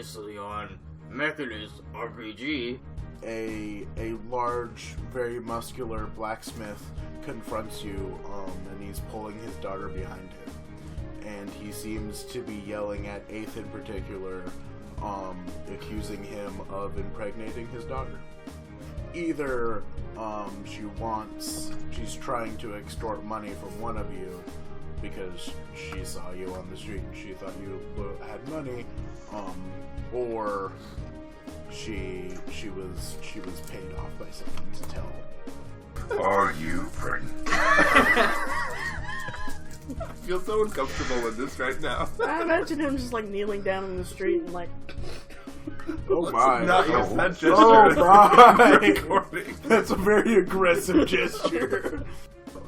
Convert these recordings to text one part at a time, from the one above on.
previously on Mechanist RPG. A large, very muscular blacksmith confronts you, and he's pulling his daughter behind him. And he seems to be yelling at Eighth in particular, accusing him of impregnating his daughter. Either she's trying to extort money from one of you because she saw you on the street and she thought you had money, or she was paid off by someone to tell. Are you pregnant? I feel so uncomfortable with this right now. I imagine him just like kneeling down in the street and like. Oh my! Not use that gesture. Oh my! Recording. That's a very aggressive gesture.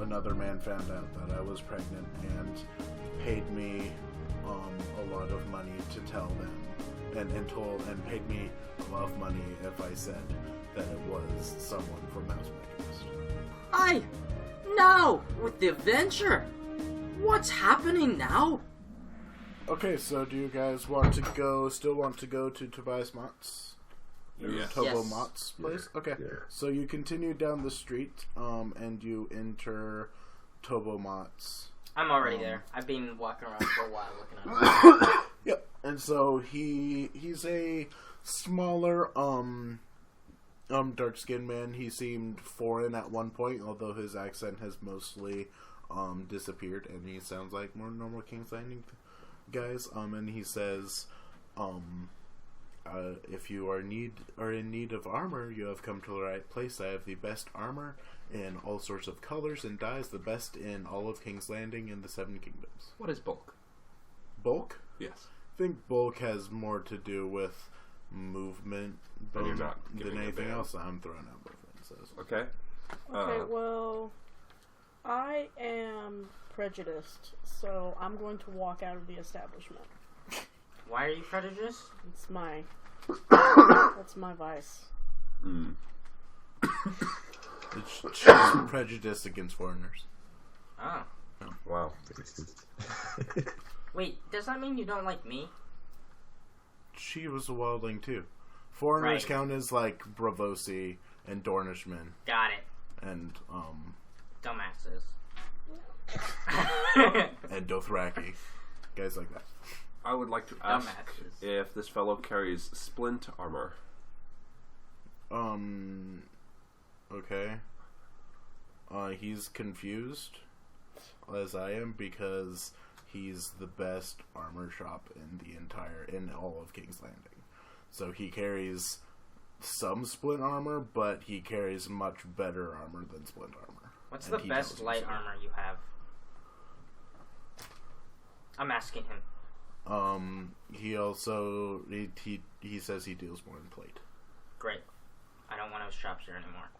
Another man found out that I was pregnant and paid me a lot of money to tell them, and paid me a lot of money if I said that it was someone from House Mechanist. Now, with the adventure, what's happening now? Okay, so do you guys still want to go to Tobias Mott's? Yes. Tobo Mott's place? Yeah. Okay. Yeah. So you continue down the street, and you enter Tobo Mott's. I'm already there. I've been walking around for a while looking at him. Yep. And so he's a smaller, dark-skinned man. He seemed foreign at one point, although his accent has mostly disappeared, and he sounds like more normal King's Landing guys. And he says, if you are in need of armor, you have come to the right place. I have the best armor in all sorts of colors and dyes, the best in all of King's Landing and the Seven Kingdoms. What is bulk? Bulk? Yes. I think bulk has more to do with movement And you're not than giving a anything band. else. I'm throwing out movement. So. Okay. Okay, well, I am prejudiced, so I'm going to walk out of the establishment. Why are you prejudiced? That's my vice. Mm. She's prejudiced against foreigners. Oh. Wow. Wait, does that mean you don't like me? She was a wildling too. Foreigners Right. count as like Bravosi and Dornishmen Got it. and Dumbasses. and Dothraki, guys like that. I would like to ask Dumbasses. if this fellow carries splint armor. Okay. He's confused, as I am, because he's the best armor shop in all of King's Landing. So he carries some splint armor, but he carries much better armor than splint armor. What's And the he best knows light himself. armor you have? I'm asking him. He also he says he deals more in plate. Great. I don't want those shops here anymore.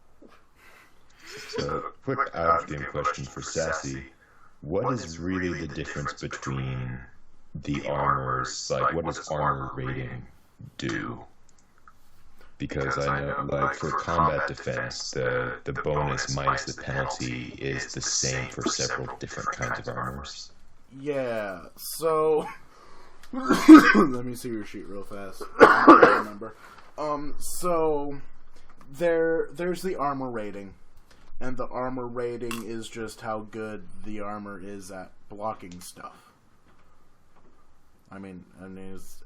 So, quick out-of-game question for Sassy. What is really the difference between the armors? Like, what does armor rating do? Because I know, like, for combat defense, the bonus minus the penalty is the same for several different kinds of armors. Yeah, so let me see your sheet real fast. I don't remember. So there's the armor rating, and the armor rating is just how good the armor is at blocking stuff. I mean,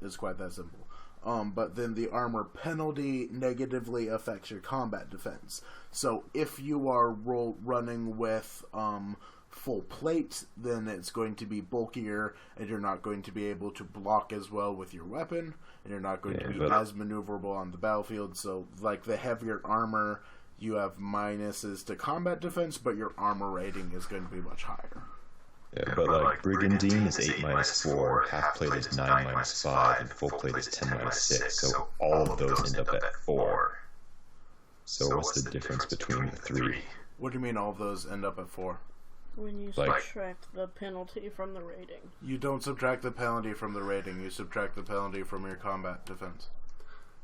it's quite that simple. But then the armor penalty negatively affects your combat defense. So if you are running with full plate, then it's going to be bulkier, and you're not going to be able to block as well with your weapon, and you're not going to be as maneuverable on the battlefield. So, like, the heavier armor, you have minuses to combat defense, but your armor rating is going to be much higher. Yeah, but like Brigandine is 8 minus 4, half plate is 9 minus 5, and full plate is 10 minus 6. So all of those end up at 4. So what's the difference between the three? What do you mean all of those end up at 4? When you Like- subtract the penalty from the rating. You don't subtract the penalty from the rating, you subtract the penalty from your combat defense.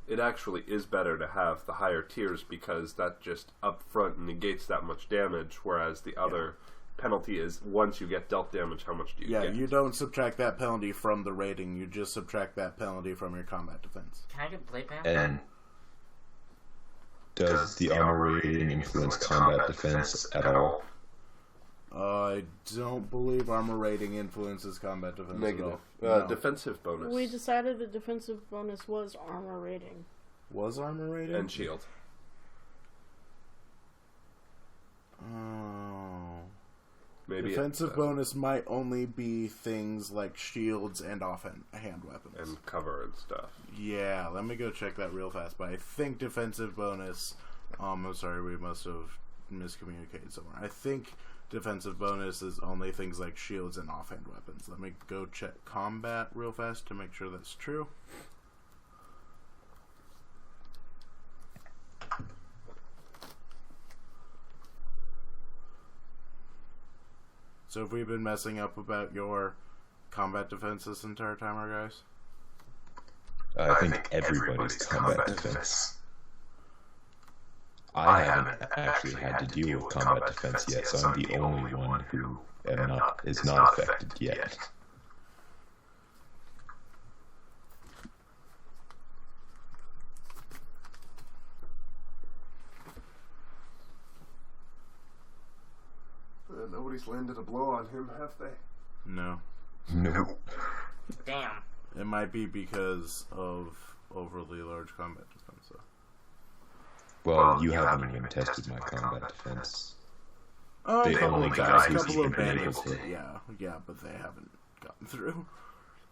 It actually is better to have the higher tiers because that just up front negates that much damage, whereas the other penalty is once you get dealt damage, how much do you get? Yeah, you don't subtract that penalty from the rating. You just subtract that penalty from your combat defense. Can I get blade mail? And does the armor rating influence combat defense at all? I don't believe armor rating influences combat defense Negative. at all. No. Defensive bonus. We decided the defensive bonus was armor rating. Was armor rating? And shield. Oh. Maybe Defensive bonus might only be things like shields and offhand weapons. and cover and stuff. Yeah, let me go check that real fast. But I think defensive bonus... I'm sorry, we must have miscommunicated somewhere. I think defensive bonus is only things like shields and offhand weapons. Let me go check combat real fast to make sure that's true. So have we been messing up about your combat defense this entire time, our guys? I think everybody's combat defense. I haven't actually had to deal with combat defense yet, so I'm the only one who is not affected yet. Nobody's landed a blow on him, have they? No. No. Damn. It might be because of overly large combat defense, though. Well, you haven't even tested my combat defense. Oh, The only guy who's couple of even been able bandits to- did, yeah, but they haven't gotten through.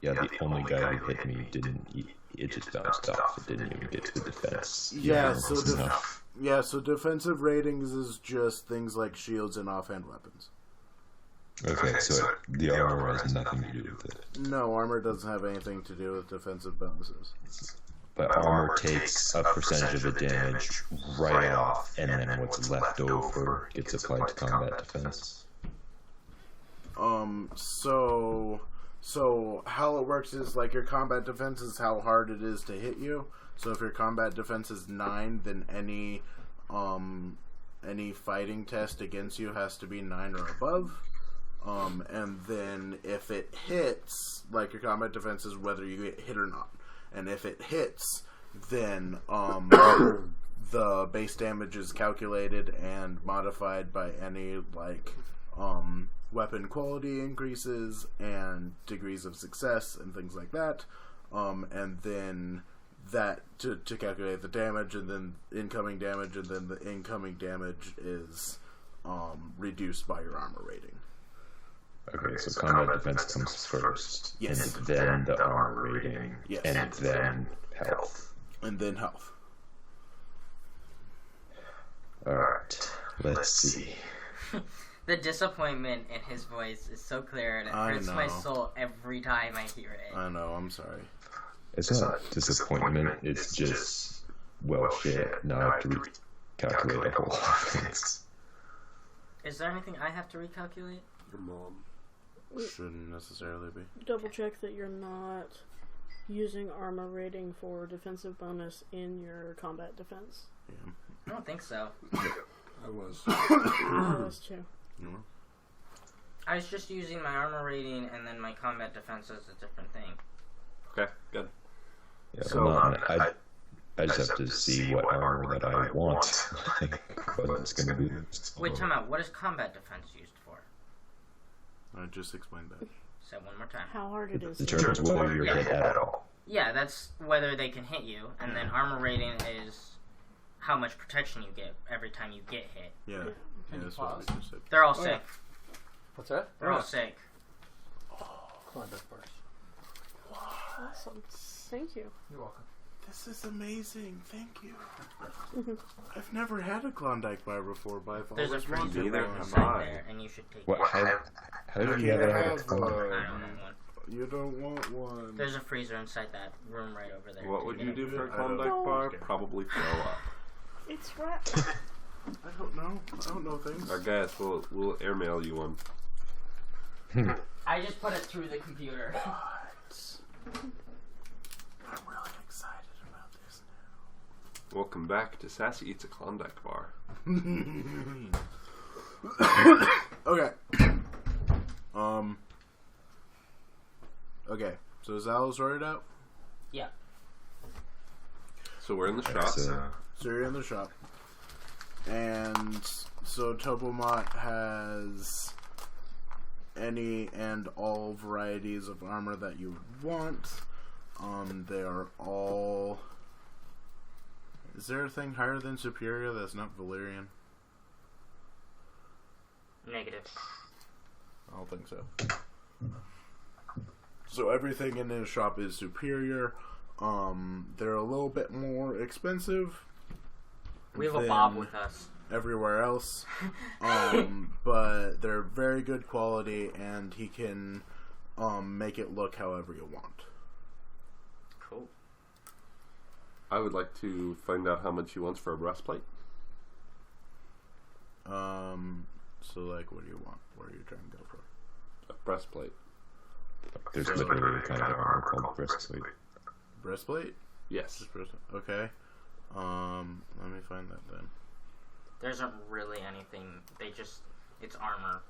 Yeah, the only guy who hit me didn't. It just bounced off. It didn't even get to the defense. Yeah, That so was enough. so defensive ratings is just things like shields and offhand weapons. Okay, so the armor has nothing to do with it. No, armor doesn't have anything to do with defensive bonuses. But armor takes a percentage of the damage right off, and then what's left over gets applied to combat defense. So how it works is like your combat defense is how hard it is to hit you. So if your combat defense is 9, then any fighting test against you has to be 9 or above. And then if it hits, like your combat defense is whether you get hit or not. And if it hits, then the base damage is calculated and modified by any like weapon quality increases and degrees of success and things like that. And then that to calculate the damage, and then incoming damage, and then the incoming damage is reduced by your armor rating. Okay, so combat defense comes first, Yes. and then the armor rating, Yes. and then health. And then health. Alright, let's see. The disappointment in his voice is so clear, and it I hurts my know. soul every time I hear it. I know, I'm sorry. It's not disappointment, it's just, well, shit, now I have to recalculate a whole lot of things. Is there anything I have to recalculate? Your mom. Shouldn't necessarily be. Double check that you're not using armor rating for defensive bonus in your combat defense. Yeah. I don't think so. I was. Those two. I was just using my armor rating, and then my combat defense is a different thing. Okay, good. Yeah, So, well, I just have to see what armor that I want. Like, what it's going to be. Wait, time out. What is combat defense used for? I just explained that. Say it one more time. How hard it is. to Determines hit. whether you're hit at all. Yeah, that's whether they can hit you, and then armor rating is how much protection you get every time you get hit. Yeah. Yeah. Yeah, that's what we just said. They're all sick. What's that? They're all sick. Klondike bars. Awesome. Thank you. You're welcome. This is amazing. Thank you. I've never had a Klondike bar before, but I've There's a always wanted freezer Neither right one. have inside I. there, and you should take What? it. How do you You never can't have a have Klondike? I don't one. know one. You don't want one. There's a freezer inside that room right over there. What would you do for a I don't Klondike know. bar? Probably throw up. It's right. I don't know. I don't know things. I guess we'll airmail you one. I just put it through the computer. I'm really excited about this Welcome back to Sassy Eats a Klondike Bar. now. Okay. Okay. So is Al sorted out? Yeah. So we're in the shop. So you're in the shop. And so Tobomont has any and all varieties of armor that you want. They are all... Is there a thing higher than superior that's not Valyrian? Negative. I don't think so. So everything in his shop is superior. They're a little bit more expensive. We have a than Bob with us. everywhere else. But they're very good quality, and he can make it look however you want. Cool. I would like to find out how much he wants for a breastplate. So like, what do you want? What are you trying to go for? A breastplate. There's literally a kind of armor called breastplate. Breastplate? Yes. Just breastplate. Okay. Let me find that then. There isn't really anything. It's armor.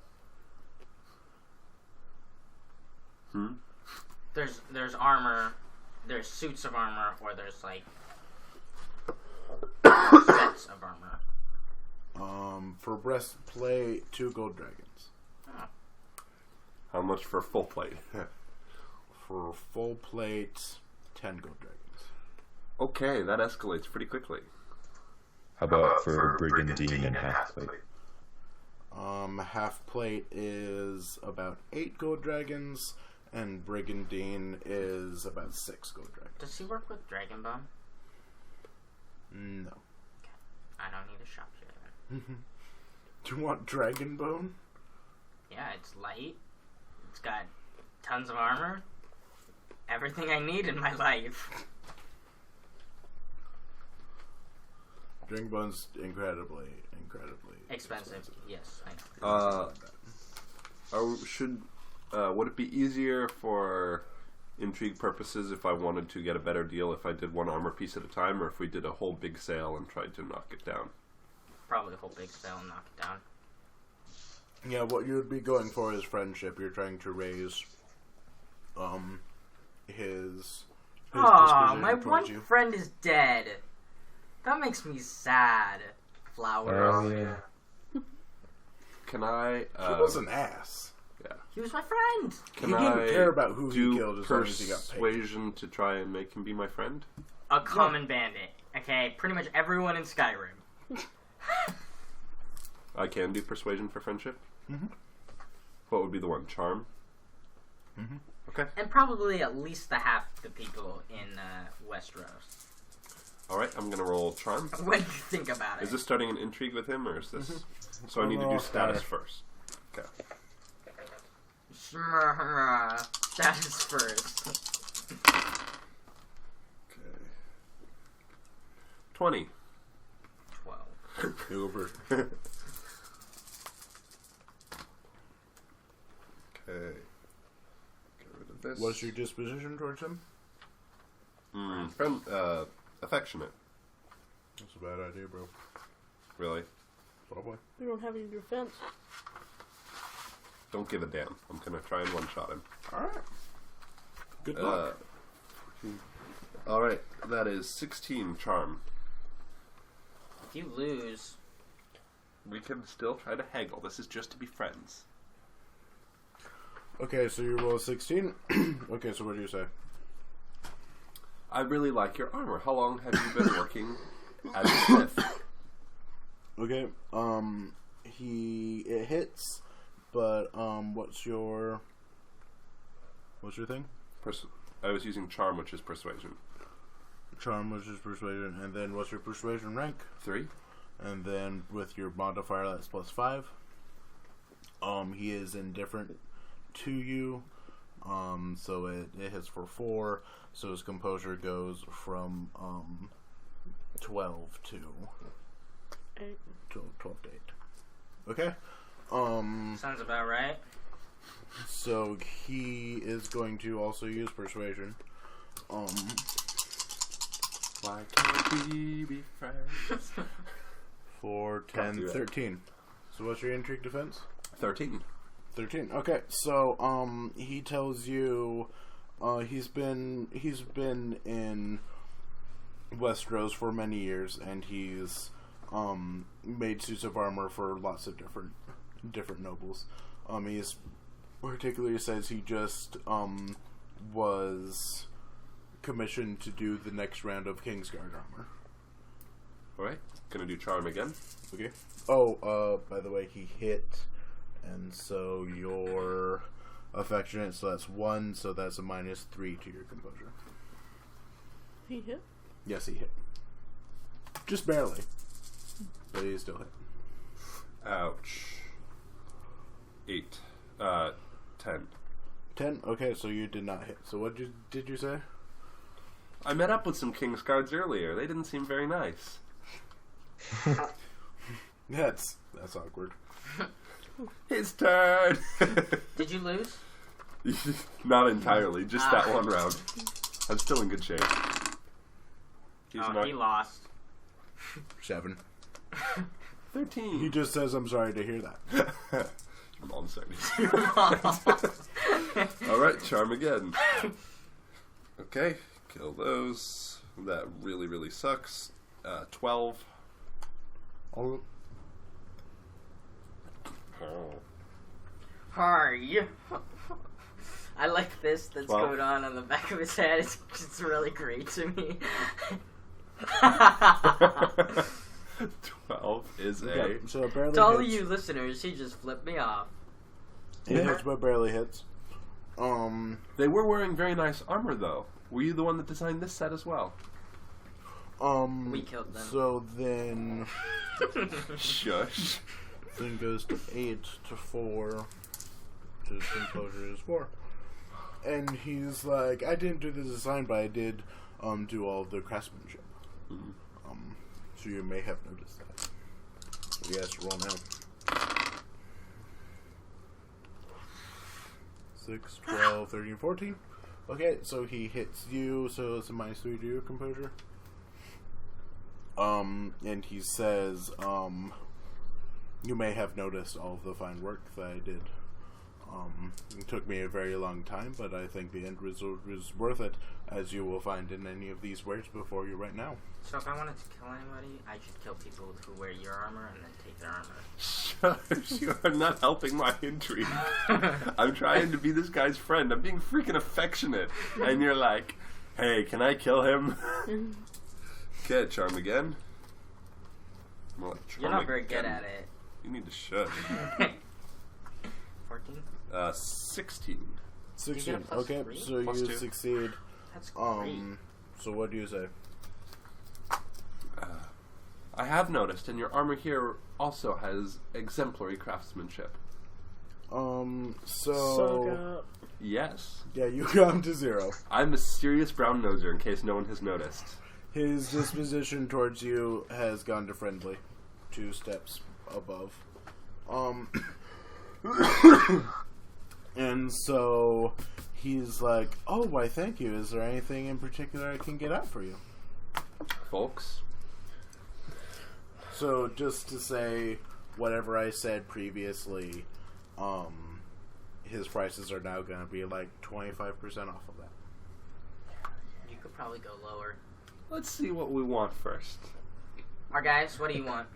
There's armor. There's suits of armor, or there's like sets of armor. For breastplate, 2 gold dragons. Oh. How much for full plate? For full plate, 10 gold dragons. Okay, that escalates pretty quickly. How about for brigandine and half plate? Half plate is about 8 gold dragons, and brigandine is about 6 gold dragons. Does he work with Dragon Bone? No. I don't need a shop here then. Do you want dragon bone? Yeah, it's light. It's got tons of armor. Everything I need in my life. Dragon bone's incredibly Expensive. Yes, I know. Would it be easier for intrigue purposes if I wanted to get a better deal if I did one armor piece at a time, or if we did a whole big sale and tried to knock it down? Probably a whole big sale and knock it down. Yeah, what you would be going for is friendship. You're trying to raise, his Aw, my disposition one towards you. friend is dead. That makes me sad. Flowers. Yeah. Can I? He was an ass. Yeah. He was my friend. Can He didn't I care about who do he killed as long as he got paid. persuasion to try and make him be my friend? A common bandit. Okay, pretty much everyone in Skyrim. I can do persuasion for friendship. Mm-hmm. What would be the one? Charm. Mm-hmm. Okay. And probably at least the half the people in Westeros. All right. I'm gonna roll charm. When you think about it. Is this starting an intrigue with him, or is this? So I need to do status first. Okay. Status first. Okay. 20. 12. Over. Okay. Get rid of this. What's your disposition towards him? Friend, affectionate. That's a bad idea, bro. Really? Probably. We don't have any defense. Don't give a damn. I'm gonna try and one-shot him. Alright. Good luck. Alright, that is 16 charm. If you lose, We can still try to haggle. This is just to be friends. Okay, so you roll a 16. Okay, so what do you say? I really like your armor. How long have you been working as a smith? Okay, it hits, but, what's your thing? I was using charm, which is persuasion. Charm, which is persuasion, and then what's your persuasion rank? 3. And then with your modifier, that's +5. He is indifferent to you, so it hits for 4, so his composure goes from, 12 to 8. 12 to 8. Okay? sounds about right. So he is going to also use persuasion. Why can't we be friends? For Can't 10, do that. 13. So what's your intrigue defense? 13. 13. Okay, so he tells you he's been in Westeros for many years, and he's made suits of armor for lots of different nobles. He's particularly says he just was commissioned to do the next round of Kingsguard armor. Alright, gonna do charm again. Okay. Oh, by the way, he hit, and so you're affectionate, so that's 1, so that's a -3 to your composure. He hit? Yes, he hit. Just barely. But he still hit. Ouch. 8. 10. 10? Okay, so you did not hit. So what did you say? I met up with some King's Guards earlier. They didn't seem very nice. That's awkward. His turn! Did you lose? Not entirely, just that one round. I'm still in good shape. He lost. 7. 13. He just says, I'm sorry to hear that. Your mom's sorry. Alright, charm again. Okay, kill those. That really, really sucks. 12. Oh. Hi. I like this that's 12. going on the back of his head. It's really great to me. 12 is Okay, a... so it barely To all of hits. you listeners, he just flipped me off. It hits but barely hits. They were wearing very nice armor, though. Were you the one that designed this set as well? We killed them. So then... Shush. Then goes to 8 to 4. To composure is 4. And he's like, I didn't do the design, but I did do all of the craftsmanship. Mhm. So you may have noticed that. Yes, roll now. 6, 12, 13, 14. Okay, so he hits you, so it's a -3 to your composure. And he says, you may have noticed all of the fine work that I did. It took me a very long time, but I think the end result was worth it, as you will find in any of these words before you right now. So if I wanted to kill anybody, I should kill people who wear your armor and then take their armor. Shush, you are not helping my intrigue. I'm trying to be this guy's friend. I'm being freaking affectionate. And you're like, hey, can I kill him? Okay, charm again. More like charm You're not very again. good at it. You need to shush. 14? 16. 16. plus Okay, 3? so Plus you 2. succeed. That's great. So what do you say? I have noticed, and your armor here also has exemplary craftsmanship. So... Suck up. Yes. Yeah, you come to 0. I'm a serious brown noser, in case no one has noticed. His disposition towards you has gone to friendly. 2 steps above. And so he's like, oh, why thank you. Is there anything in particular I can get out for you? Folks, So just to say whatever I said previously, his prices are now going to be like 25% off of that. You could probably go lower. let's see what we want first. Alright guys, what do you want?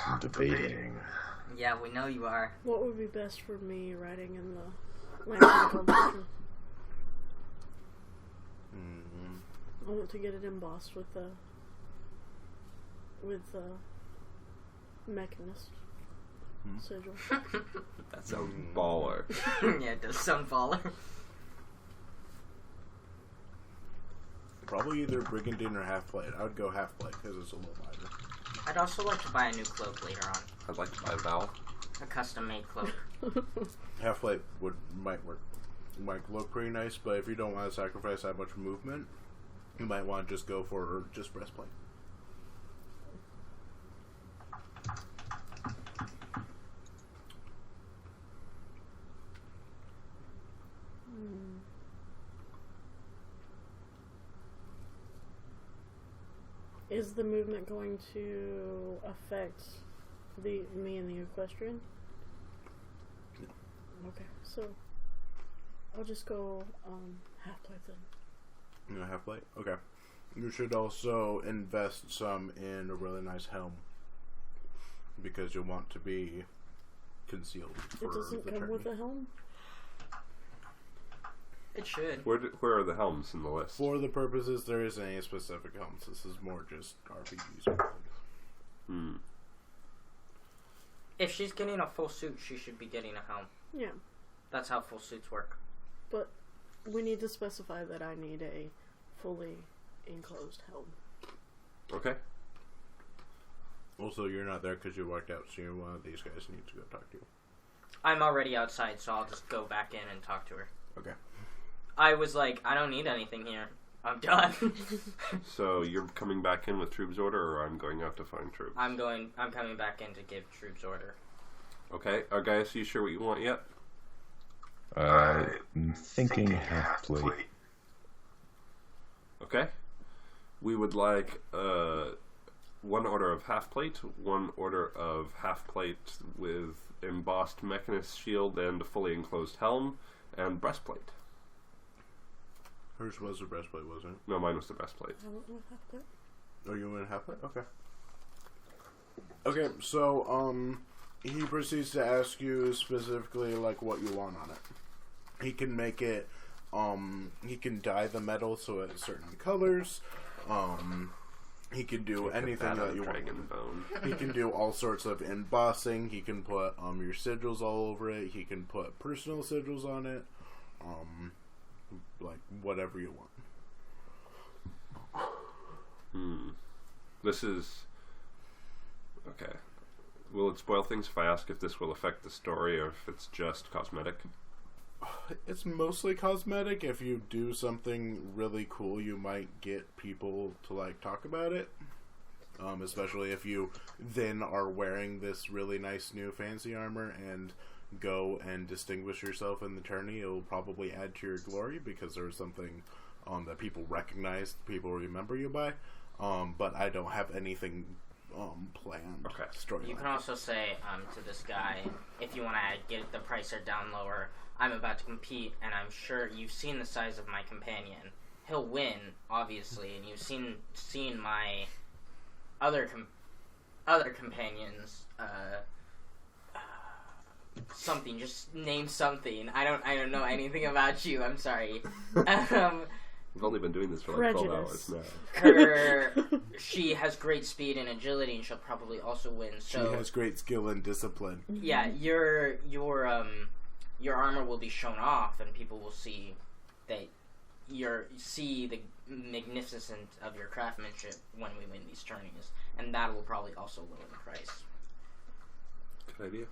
I'm debating. Yeah, we know you are. What would be best for me writing in the language version? I want to get it embossed with the Mechanist sigil. That sounds baller. Yeah, it does sound baller. Probably either Brigandine or Half-Blade. I would go Half-Blade because it's a little lighter. I'd also like to buy a new cloak later on. I'd like to buy Val. A custom-made cloak. Half-Blade might work. Might look pretty nice, but if you don't want to sacrifice that much movement, you might want to just go for just breastplate. Is the movement going to affect Me and the equestrian? Okay, so I'll just go half plate then. Yeah, half plate? Okay. You should also invest some in a really nice helm. Because you'll want to be concealed for It doesn't the come journey. with a helm? It should. Where are the helms in the list? For the purposes, there isn't any specific helms. This is more just RPGs. Hmm. If she's getting a full suit, she should be getting a helm. Yeah, That's how full suits work. but we need to specify that I need a fully enclosed helm. Okay. Also, you're not there because you walked out, so one of these guys needs to go talk to you. I'm already outside, so I'll just go back in and talk to her. Okay. I was like, I don't need anything here. I'm done. So you're coming back in with troops order, or I'm going out to find troops? I'm coming back in to give troops order. Okay. Argaius, you sure what you want yet? I'm thinking half plate. Okay. We would like one order of half plate, one order of half plate with embossed Mechanist shield and a fully enclosed helm, and breastplate. Hers was a breastplate, wasn't it? No, mine was the breastplate. I went with half plate. Oh, you went half plate? Okay. Okay, so, he proceeds to ask you specifically, like, what you want on it. He can make it, he can dye the metal so it's certain colors, he can do anything that you want. Dragon bone. He can do all sorts of embossing. He can put your sigils all over it. He can put personal sigils on it. Like whatever you want. This is okay. Will it spoil things if I ask if this will affect the story or if it's just cosmetic? It's mostly cosmetic. If you do something really cool, you might get people to like talk about it. Especially if you then are wearing this really nice new fancy armor and go and distinguish yourself in the tourney, it'll probably add to your glory because there's something that people recognize, people remember you by. But I don't have anything planned. Okay. Storyline. You can also say to this guy, if you want to get the price or down lower, I'm about to compete, and I'm sure you've seen the size of my companion. He'll win, obviously, and you've seen my other companions. Something. Just name something. I don't know anything about you. I'm sorry. We've only been doing this for like 12 hours Prejudice. now. She has great speed and agility, and she'll probably also win. So She has great skill and discipline. yeah, your armor will be shown off, and people will see that see the magnificence of your craftsmanship when we win these tourneys, and that will probably also lower the price. Good idea.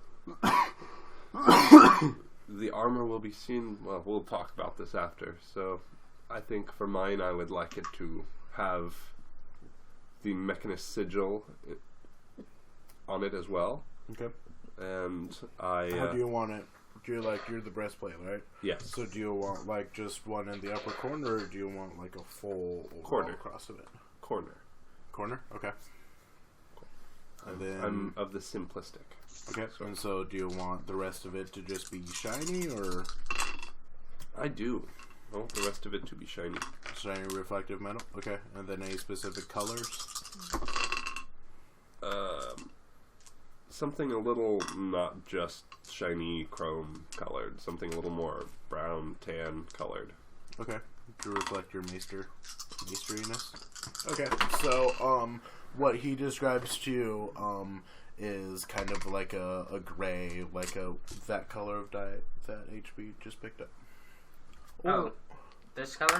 The armor will be seen. Well, we'll talk about this after. So, I think for mine, I would like it to have the Mechanist sigil on it as well. Okay. And I. How do you want it? You're the breastplate, right? Yes. So do you want like just one in the upper corner, or do you want like a full overall Corner. across of it? Corner. Corner? Okay. And then I'm of the simplistic. okay. And so do you want the rest of it to just be shiny or I do. I want the rest of it to be shiny. shiny reflective metal? Okay. And then any specific colors? Something a little not just shiny chrome colored. Something a little more brown, tan colored. Okay. To reflect your maesteriness. Okay. So what he describes to you is kind of like a gray, like that color of dye that HB just picked up. Oh, this color?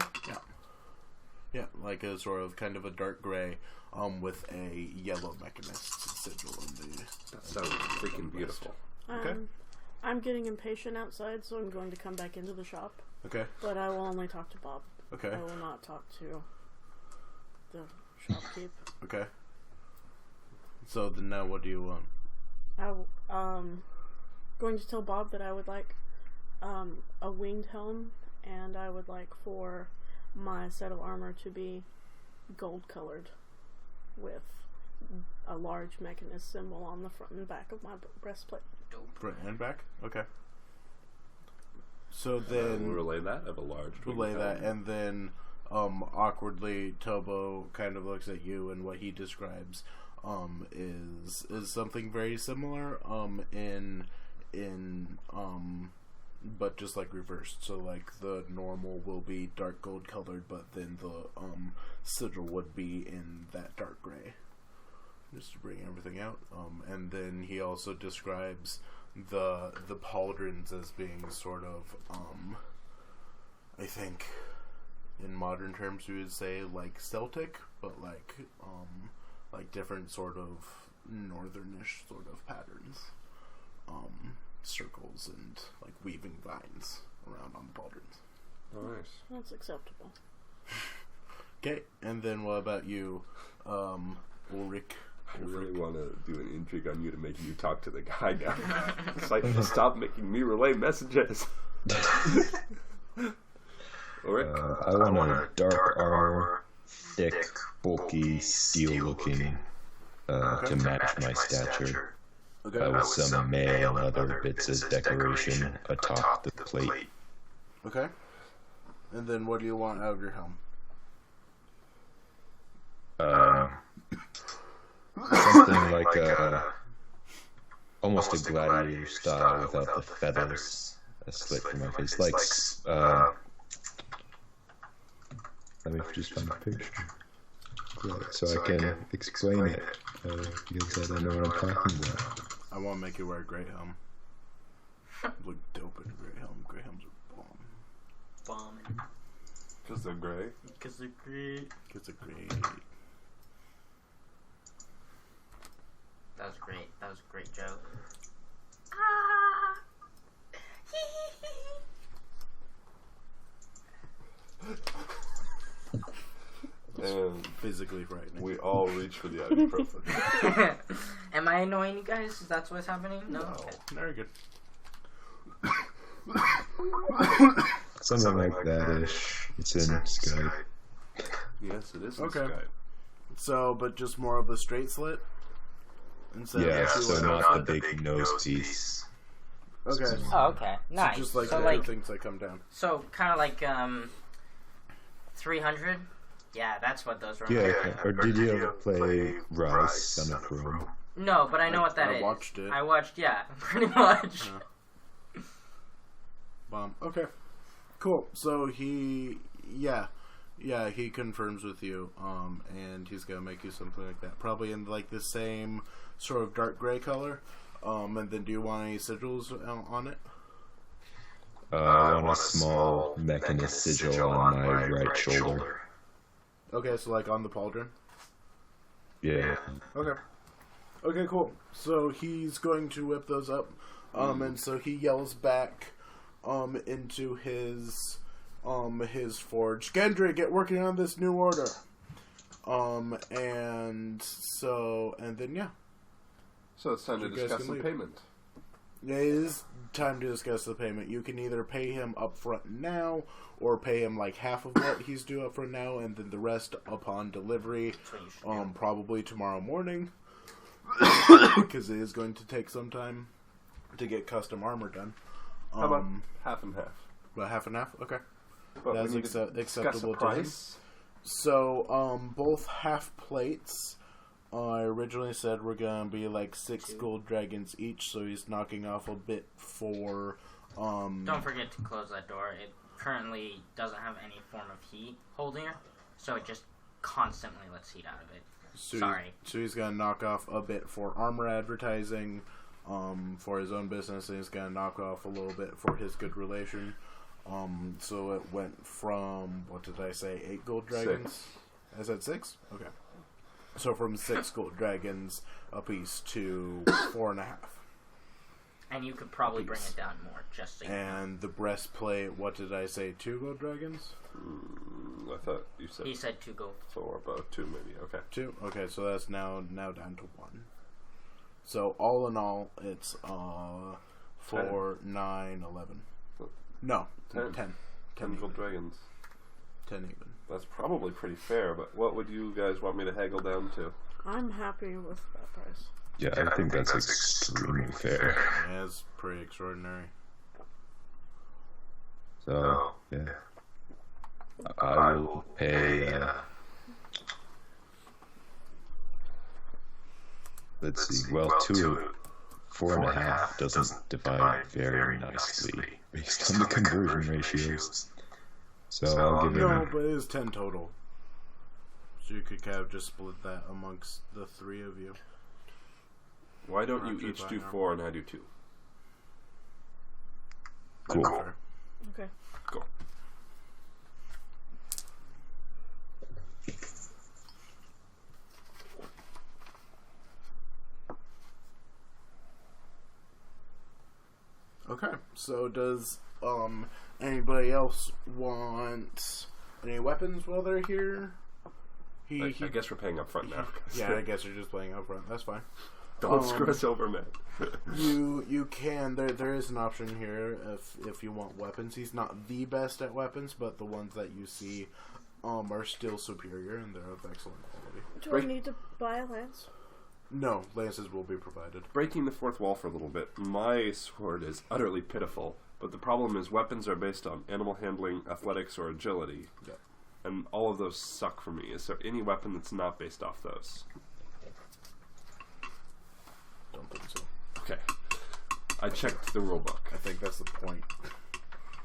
Yeah, like a sort of kind of a dark gray, with a yellow Mechanist sigil in the. That sounds freaking beautiful. Okay. I'm getting impatient outside, so I'm going to come back into the shop. Okay. But I will only talk to Bob. Okay. I will not talk to the shopkeep. Okay. So then now, what do you want? Going to tell Bob that I would like a winged helm, and I would like for my set of armor to be gold colored with a large Mechanist symbol on the front and back of my breastplate. Front and back? Okay. So then... We'll relay that. I have a large... Relay that, and then awkwardly Tobo kind of looks at you, and what he describes is something very similar but just like reversed. So like the normal will be dark gold colored, but then the sigil would be in that dark gray, just to bring everything out. And then he also describes the pauldrons as being sort of I think in modern terms we would say like Celtic, but like different sort of northernish sort of patterns, circles and like weaving vines around on the pauldrons. Nice. That's acceptable. Okay, and then what about you, Ulrich? I really want to do an intrigue on you to make you talk to the guy now. It's like, stop making me relay messages. Ulrich? I want a dark armor, thick, bulky, steel-looking, to match my stature. Okay. With some mail and other bits of decoration atop the plate. Okay. And then what do you want out of your helm? Something like almost a gladiator style without the feathers, a slit for my face. Like, let me just find a picture so I can explain it, because I don't know what I'm talking about. I want to make you wear a gray helm. Look dope in a gray helm. Gray helms are bomb. Bombing. Because they're gray? Because they're great. Because they're great. That was great. That was a great joke. And physically frightening. we all reach for the ibuprofen. Am I annoying you guys? Is that what's happening? No? No, Okay. very good. Something like that-ish. It's in Skype. Yes, it is in Okay. Skype. So, but just more of a straight slit? Instead Yeah, of so not the big nose piece. Okay. Oh, okay. Nice. So just like so the like, things that come down. so kind of like 300. Yeah, that's what those were. Yeah, or did you ever play Rise, Son of Rome? No, but I know what that is. I watched it. I watched, yeah, pretty much. Bomb. Okay. Cool. So he confirms with you, and he's gonna make you something like that, probably in like the same sort of dark gray color. And then do you want any sigils on it? I want a small Mechanist sigil on my right shoulder. Okay, so like on the pauldron. Yeah. Okay. Okay, cool. So he's going to whip those up, and so he yells back, into his forge, "Gendry, get working on this new order." And then yeah. So it's time to You guys discuss can some leave. payment. It is time to discuss the payment. You can either pay him up front now, or pay him like half of what he's due up front now, and then the rest upon delivery, That's what you should do. probably tomorrow morning, because it is going to take some time to get custom armor done. How about half and half? About half and half? Okay. But That's we need to discuss acceptable a to him. price. So, both half plates, I originally said were gonna be like 6 gold dragons each, so he's knocking off a bit for, Don't forget to close that door. It currently doesn't have any form of heat holding it, so it just constantly lets heat out of it. So Sorry. So he's gonna knock off a bit for armor advertising, for his own business, and he's gonna knock off a little bit for his good relation. So it went from, what did I say, 8 gold dragons? 6. I said 6? Okay. So from 6 gold dragons apiece to 4.5. And you could probably bring Apiece. it down more, just so you know. And the breastplate, what did I say, 2 gold dragons? I thought you said He said 2 gold. 4, about 2 maybe. Okay. 2? Okay, so that's now down to 1. So all in all, it's 4, 9, 11. No, 10. 10 gold dragons. 10 even. That's probably pretty fair, but what would you guys want me to haggle down to? I'm happy with that price. Yeah, I think that's extremely fair. Yeah, it's pretty extraordinary. So, yeah. I will pay, let's see, well, 4.5 doesn't divide very nicely based on the conversion ratios. So I'll give No, him, but it is 10 total. So you could kind of just split that amongst the three of you. Why don't you each do 4 and I do 2? cool. Fair. Okay. Cool. Okay, so does anybody else want any weapons while they're here? I guess we're paying up front now. Yeah, I guess you're just playing up front. That's fine. Don't screw us over, man. You can. There is an option here if you want weapons. He's not the best at weapons, but the ones that you see are still superior and they're of excellent quality. Do I need to buy a lance? No, lances will be provided. Breaking the fourth wall for a little bit, my sword is utterly pitiful, but the problem is weapons are based on animal handling, athletics, or agility. Yep. And all of those suck for me. Is there any weapon that's not based off those? Don't think so. Okay. I checked the rulebook. I think that's the point.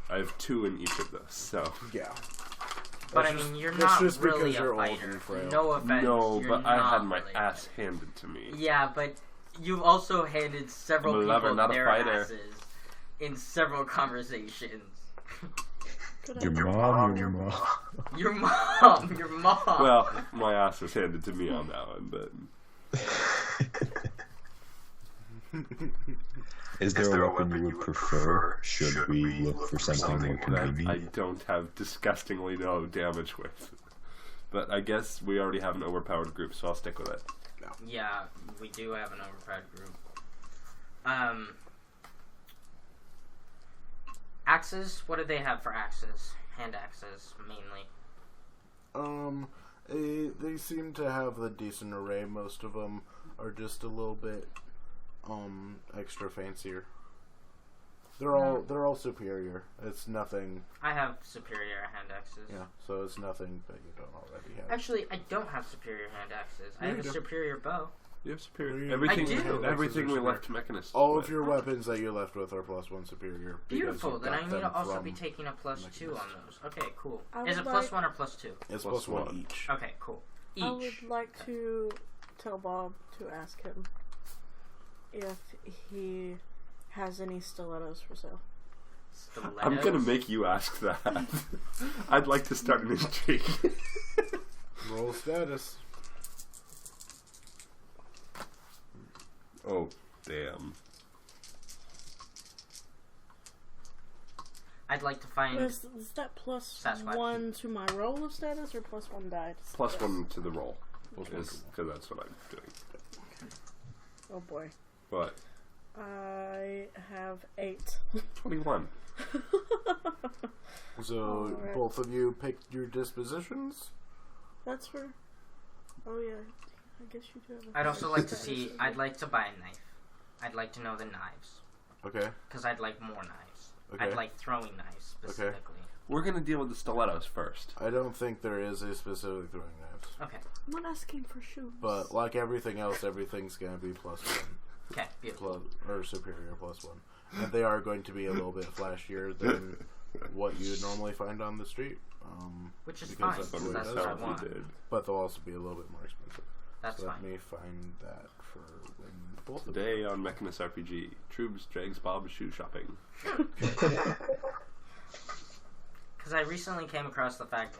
I have 2 in each of those, so... Yeah. But That's I mean, you're that's not just because really a you're old fighter. and frail. No offense. No, you're but I not had my really. ass handed to me. Yeah, but you've also handed several I'm a lover, people not a their fighter. asses in several conversations. Could Your I? mom, your mom. Your mom, your mom. Well, my ass was handed to me on that one, but... Is there a weapon you would prefer? Should we look for something more that I convenient? don't have disgustingly no damage with. But I guess we already have an overpowered group, so I'll stick with it. Yeah, we do have an overpowered group. Axes? What do they have for axes? Hand axes, mainly. They seem to have a decent array. Most of them are just a little bit extra fancier. They're all superior. It's nothing. I have superior hand axes. Yeah, so it's nothing that you don't already have. Actually, I don't have superior hand axes. I Yeah, have you a do. superior bow. You have superior. I Everything, do. everything we left to Mechanists. All with. of your weapons that you're left with are +1 superior. because Beautiful. you Then got I need them to also from- be taking a +2 on those. Okay, cool. I Is would it like- +1 or +2? It's Plus +1 one. each. Okay, cool. Each. I would like to tell Bob to ask him if he has any stilettos for sale. Stilettos. I'm gonna make you ask that. I'd like to start an intrigue. Roll status. Oh, damn. I'd like to find. Is that Sasquatch. +1 to my roll of status or +1 die? to status? +1 to the roll. Plus one to Because that's what I'm doing. Oh boy. But I have 8. 21. So Alright. both of you picked your dispositions. That's for. Oh yeah. I guess you do have a I'd also like to see. I'd like to buy a knife. I'd like to know the knives. Okay. Because I'd like more knives. Okay. I'd like throwing knives specifically. We're gonna deal with the stilettos first. I don't think there is a specific throwing knives, Okay. I'm not asking for shoes. but like everything else, everything's gonna be +1, Okay. Beautiful. or superior +1, and they are going to be a little bit flashier than what you would normally find on the street. Which is because fine. that's the Because way that's it what I is. want. did. But they'll also be a little bit more expensive. That's so let fine. me find that for when both of Today on Mechanist RPG, Troobs drags Bob shoe shopping. Because I recently came across the fact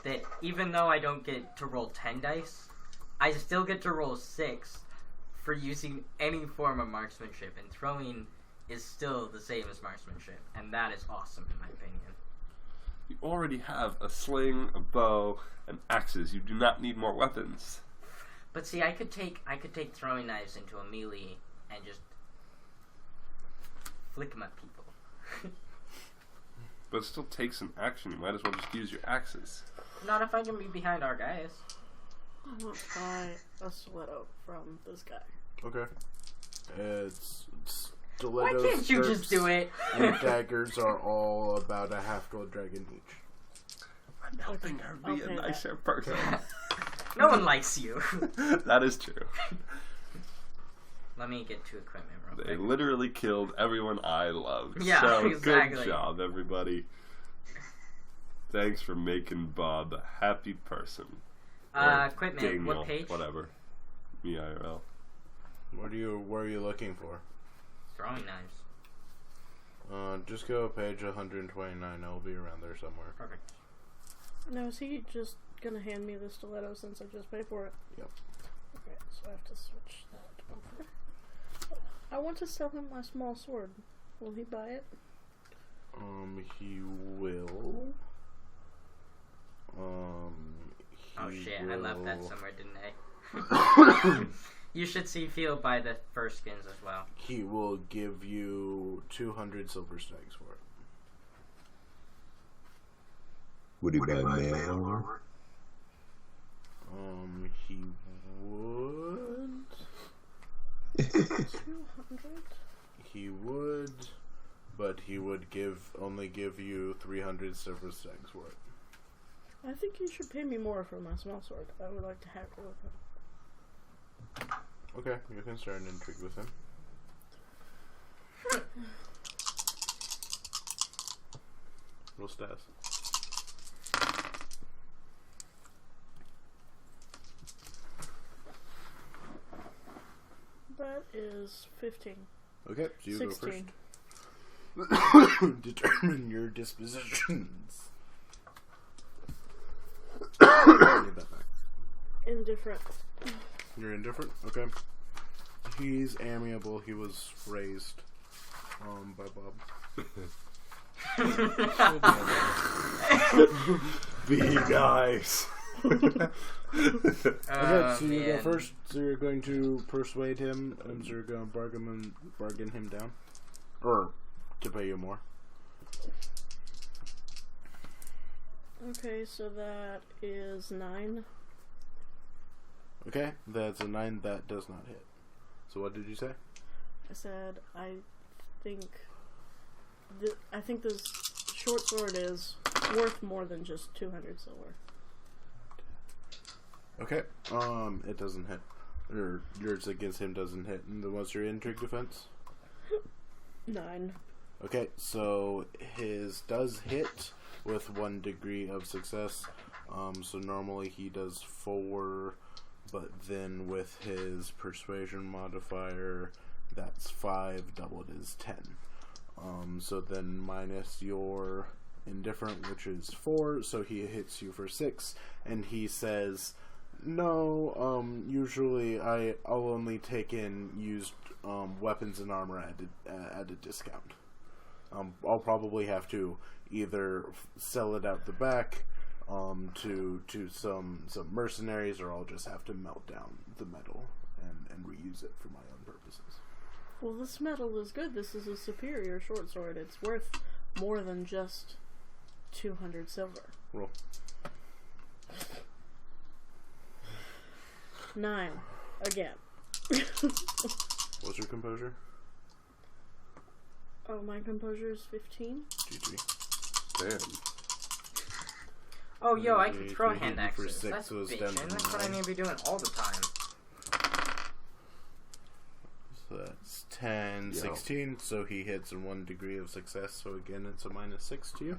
that even though I don't get to roll 10 dice, I still get to roll 6 for using any form of marksmanship, and throwing is still the same as marksmanship, and that is awesome in my opinion. You already have a sling, a bow, and axes. You do not need more weapons. But see, I could take throwing knives into a melee and just flick them at people. But it still takes an action. You might as well just use your axes. Not if I can be behind our guys. I want to buy a stiletto from this guy. Okay. It's Why stilettos, can't you just stirps, do it? and daggers are all about a half gold dragon each. I'm helping her be a Okay, nicer person. No one likes you. That is true. Let me get to equipment real They quick. literally killed everyone I loved. Yeah, so exactly. Good job, everybody. Thanks for making Bob a happy person. Or Equipment, Daniel, what page? whatever. Me IRL. Where are you looking for? Throwing knives. Just go page 129. It'll be around there somewhere. Perfect. Now, is he just gonna hand me the stiletto since I just paid for it? Yep. Okay, so I have to switch that over. I want to sell him my small sword. Will he buy it? He will. Oh he shit, I left that will- somewhere, didn't I? You should see Field buy the first skins as well. He will give you 200 silver stacks for it. Would he buy mail armor? He would. 200? He would, but he would only give you 300 silver stacks for it. I think you should pay me more for my small sword. I would like to have it with him. Okay, you can start an intrigue with him. Roll stats. That is 15. Okay, so you 16. go first. Determine your dispositions. I need that back. Indifferent. You're indifferent? Okay. He's amiable. He was raised by Bob. Be nice. Okay, so you go man. first. So you're going to persuade him, and so you're going to bargain him down, or to pay you more. Okay, so that is 9. Okay, that's a 9. That does not hit. So what did you say? I said I think this short sword is worth more than just 200 silver. Okay, it doesn't hit. Or yours against him doesn't hit. And then what's your intrigue defense? 9. Okay, so his does hit with 1 degree of success. So normally he does 4, but then with his persuasion modifier, that's 5, doubled is 10. So then minus your indifferent, which is 4, so he hits you for 6, and he says, no, usually I'll only take in used weapons and armor at a discount. I'll probably have to either sell it out the back to some mercenaries, or I'll just have to melt down the metal and reuse it for my own purposes. Well, this metal is good. This is a superior short sword. It's worth more than just 200 silver. Roll. 9. Again. What's your composure? Oh, my composure is 15? GG. Damn. Oh, yo, I can Yeah, throw you hand hit me for axes. 6, That's so it's down bitchin'. to That's what I 9. need to be doing all the time. So that's 10, Yo. 16, so he hits in 1 degree of success, so again it's a minus 6 to you.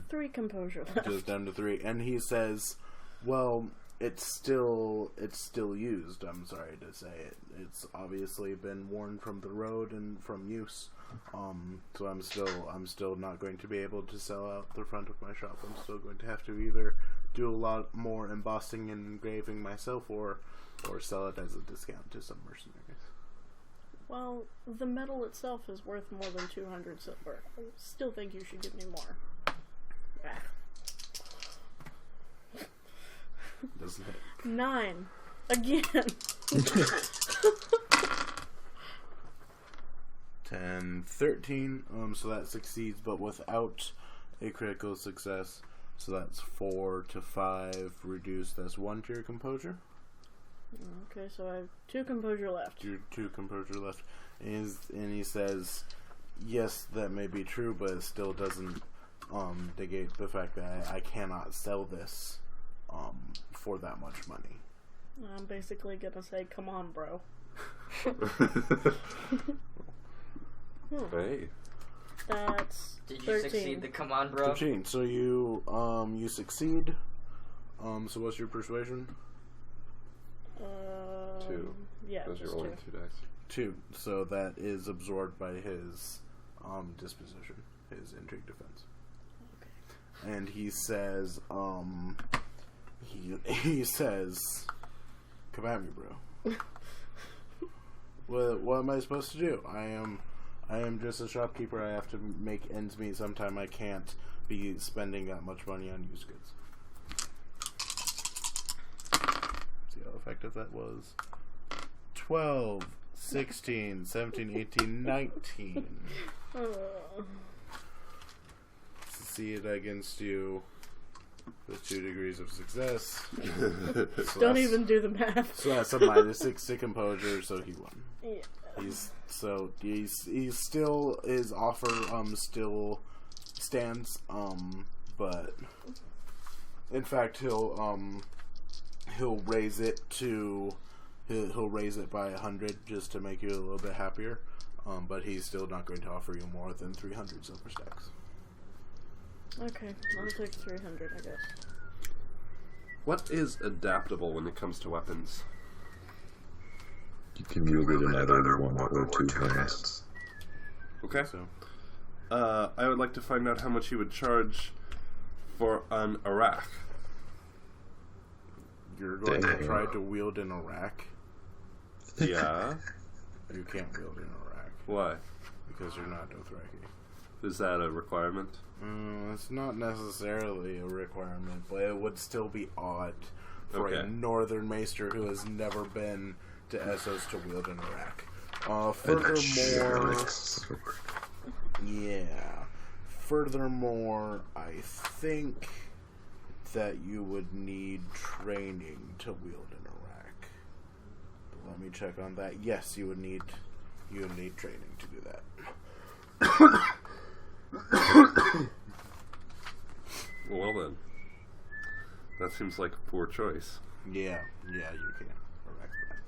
3 composure It left. goes down to 3, and he says, well, it's still used, I'm sorry to say it. It's obviously been worn from the road and from use. So I'm still not going to be able to sell out the front of my shop. I'm still going to have to either do a lot more embossing and engraving myself, or sell it as a discount to some mercenaries. Well, the metal itself is worth more than 200 silver. I still think you should give me more. Ah. Doesn't it? 9. Again. 10, 13, so that succeeds, but without a critical success. So that's 4 to 5 reduced. That's 1 to your composure. Okay, so I have 2 composure left. Your 2 composure left. And he says, yes, that may be true, but it still doesn't negate the fact that I cannot sell this for that much money. I'm basically gonna say, come on, bro. Hey. That's Did you 13. succeed the come on, bro? 13. So you succeed. So what's your persuasion? 2. Yeah, Because you're just rolling 2. 2 dice. 2. So that is absorbed by his disposition, his intrigue defense. Okay. And he says, he says, come at me, bro. What am I supposed to do? I am just a shopkeeper. I have to make ends meet. Sometime I can't be spending that much money on used goods. See how effective that was. 12, 16, 17, 18, 19. Succeed against you with 2 degrees of success. So Don't even do the math. So that's a -6 to composure, so he won. Yeah. He's still, his offer still stands, but in fact he'll raise it to he'll raise it by 100 just to make you a little bit happier, but he's still not going to offer you more than 300 silver stacks. Okay, I'll take 300, I guess. What is adaptable when it comes to weapons? You can wield it in either 1 or 2 hands. Okay. So I would like to find out how much you would charge for an Iraq. you're going to Damn. try to wield in Iraq. Yeah. You can't wield in Iraq Why? because you're not Dothraki. Is that a requirement? It's not necessarily a requirement, but it would still be odd for a Okay. northern maester who has never been to Essos to wield an Iraq. Furthermore, I think that you would need training to wield an Iraq. But let me check on that. Yes, you would need training to do that. Well then. That seems like a poor choice. Yeah, you can. Iraq's bad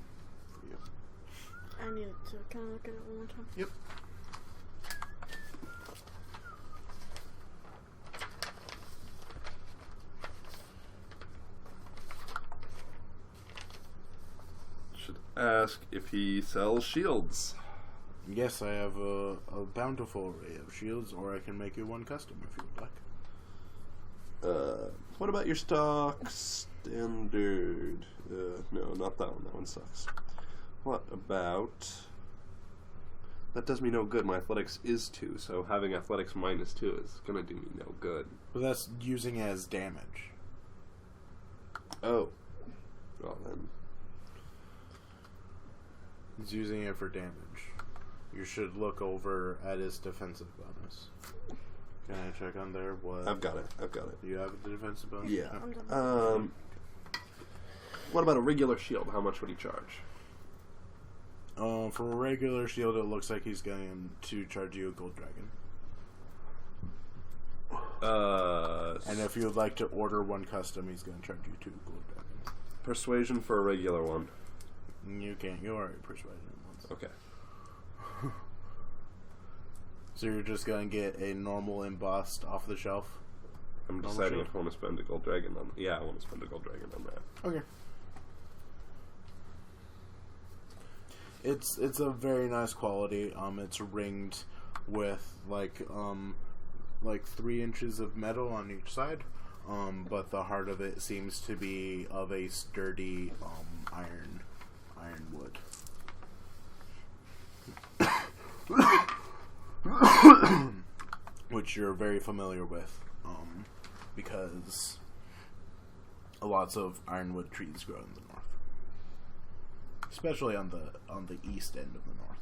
for you. I need to kind of look at it one more time. Yep. Should ask if he sells shields. Yes, I have a bountiful array of shields, or I can make you one custom if you would like. What about your stock standard? No, not that one. That one sucks. What about... That does me no good. My athletics is 2, so having athletics -2 is gonna do me no good. But that's using it as damage. Oh. Well then. He's using it for damage. You should look over at his defensive bonus. Can I check on there? What? I've got it. Do you have the defensive bonus? Yeah. I'm done. What about a regular shield? How much would he charge? For a regular shield, it looks like he's going to charge you a gold dragon. And if you would like to order one custom, he's going to charge you 2 gold dragons. Persuasion for a regular one. You can't. You already persuaded him once. Okay. So you're just going to get a normal embossed off the shelf? I'm Normal deciding shield? if I want to spend a gold dragon on... Yeah, I want to spend a gold dragon on that. Okay. It's a very nice quality. It's ringed with like 3 inches of metal on each side. But the heart of it seems to be of a sturdy iron wood. Which you're very familiar with, because lots of ironwood trees grow in the north, especially on the east end of the north.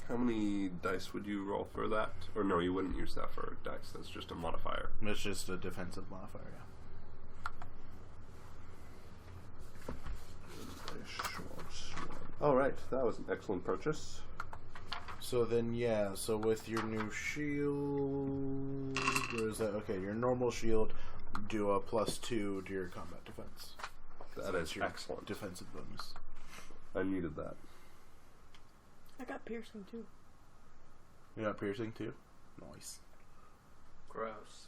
How many dice would you roll for that? Or no, you wouldn't use that for dice. That's just a modifier. It's just a defensive modifier, yeah. All right, that was an excellent purchase. So then, yeah, so with your new shield, where is that? Okay, your normal shield, do a +2 to your combat defense. That is your excellent. defensive bonus. I needed that. I got piercing too. You got piercing too? Nice. Gross.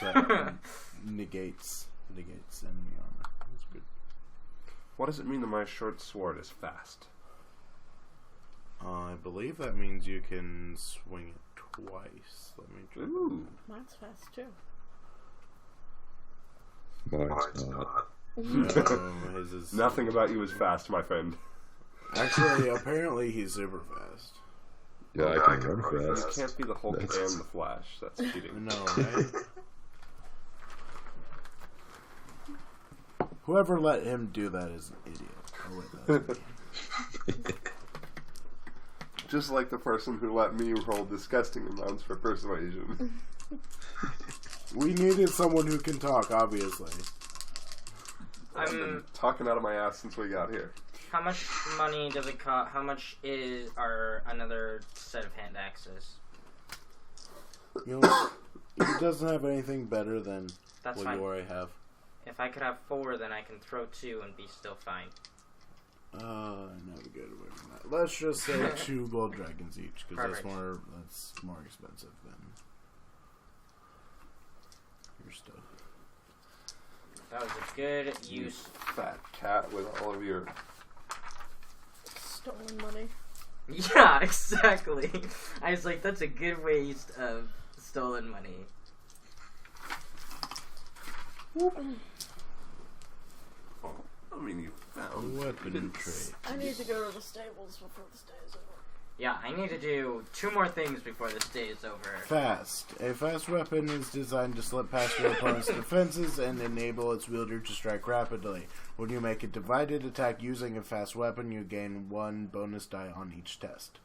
So negates enemy armor. That's good. What does it mean that my short sword is fast? I believe that means you can swing it twice. Let me try. Ooh. Mine's fast too. Mine's not. No, his is Nothing about you is fast, my friend. Actually, apparently he's super fast. Yeah, I can run You fast. can't be the Hulk That's- and the Flash. That's cheating. No, right? Whoever let him do that is an idiot. Oh, wait, that's me. Just like the person who let me roll disgusting amounts for persuasion. We needed someone who can talk, obviously. I've been talking out of my ass since we got here. How much money does it cost? How much is another set of hand axes? You know, he doesn't have anything better than That's what fine. you already have. If I could have 4, then I can throw 2 and be still fine. Navigator away from that. Let's just say 2 gold dragons each, because that's Perfect. more expensive than your stuff. That was a good use. Fat cat with all of your... Stolen money. Yeah, exactly. I was like, that's a good waste of stolen money. I mean, you found... Weapon trade. I need to go to the stables before this day is over. Yeah, I need to do 2 more things before this day is over. Fast. A fast weapon is designed to slip past your opponent's defenses and enable its wielder to strike rapidly. When you make a divided attack using a fast weapon, you gain 1 bonus die on each test.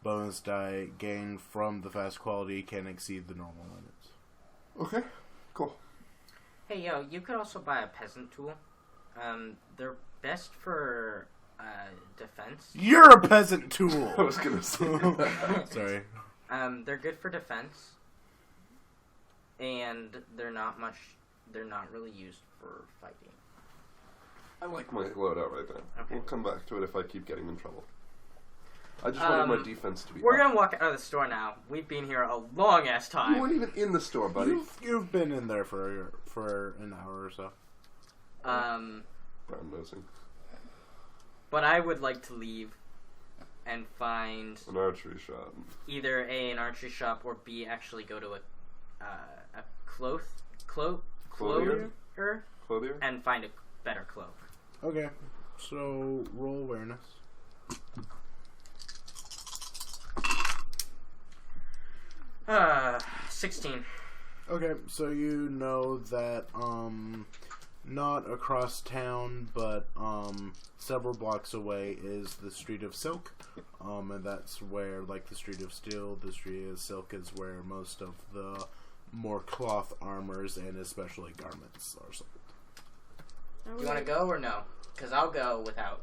Bonus die gained from the fast quality can exceed the normal limits. Okay, cool. Hey, yo, you could also buy a peasant tool. They're best for defense. You're a peasant tool! I was gonna say that. Sorry. They're good for defense, and they're not really used for fighting. I like my loadout right now. Okay. We'll come back to it if I keep getting in trouble. I just wanted my defense to be We're up. gonna walk out of the store now. We've been here a long ass You time. weren't even in the store, buddy. You've been in there for an hour or so. Brown nosing. But I would like to leave and find An archery shot. either A, an archery shop, or B, actually go to a Clothier? clothier and find a better cloak. Okay, so roll awareness. Uh, 16. Okay, so you know that, not across town, but, several blocks away is the Street of Silk, and that's where, like the Street of Steel, the Street of Silk is where most of the more cloth armors and especially garments are sold. You want to go or no? Because I'll go without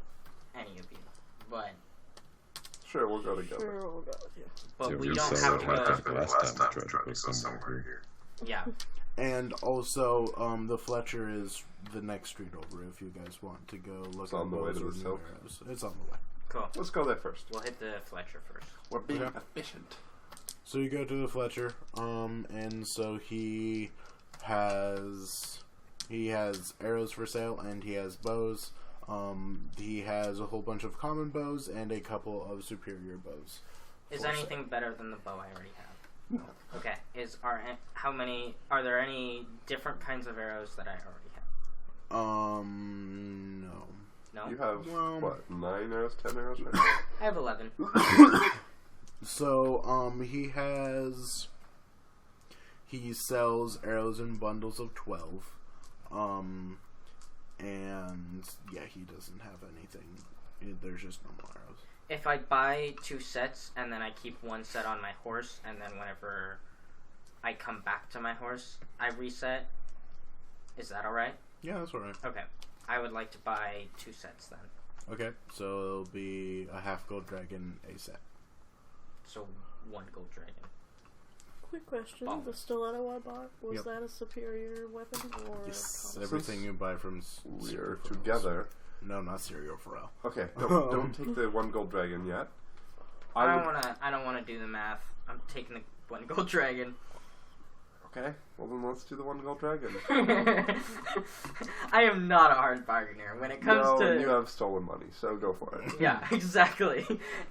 any of you. But Sure, we'll go together. Sure, we'll go with you. but we you don't saw have to what go. happened last time we tried to go somewhere here. Yeah. And also, the Fletcher is the next street over if you guys want to go look It's at on the way bows to or the new Silk. arrows. It's on the way. Cool. Let's go there first. We'll hit the Fletcher first. We're being Okay. efficient. So you go to the Fletcher, and so he has arrows for sale, and he has bows. He has a whole bunch of common bows and a couple of superior bows. Is for anything better than the bow I already have? No. Okay. Are there any different kinds of arrows that I already have? No. No. You have, Well- what, 9 arrows, 10 arrows right now? I have 11. So, he sells arrows in bundles of 12. And, yeah, he doesn't have anything. There's just normal arrows. if I buy 2 sets and then I keep 1 set on my horse, and then whenever I come back to my horse, I reset, is that alright? Yeah, that's alright. Okay. I would like to buy 2 sets then. Okay, so it'll be a half gold dragon, a set. So 1 gold dragon. Quick question: Bomb. the stiletto I bought, was Yep. that a superior weapon or? Yes, common? everything you buy from We're Serial Pharrell. together. No, not Serial Pharrell. Okay, don't take the 1 gold dragon yet. I don't wanna do the math. I'm taking the 1 gold dragon. Okay, well then let's do the 1 gold dragon. I am not a hard bargainer when it comes to. You have stolen money, so go for it. Yeah, exactly.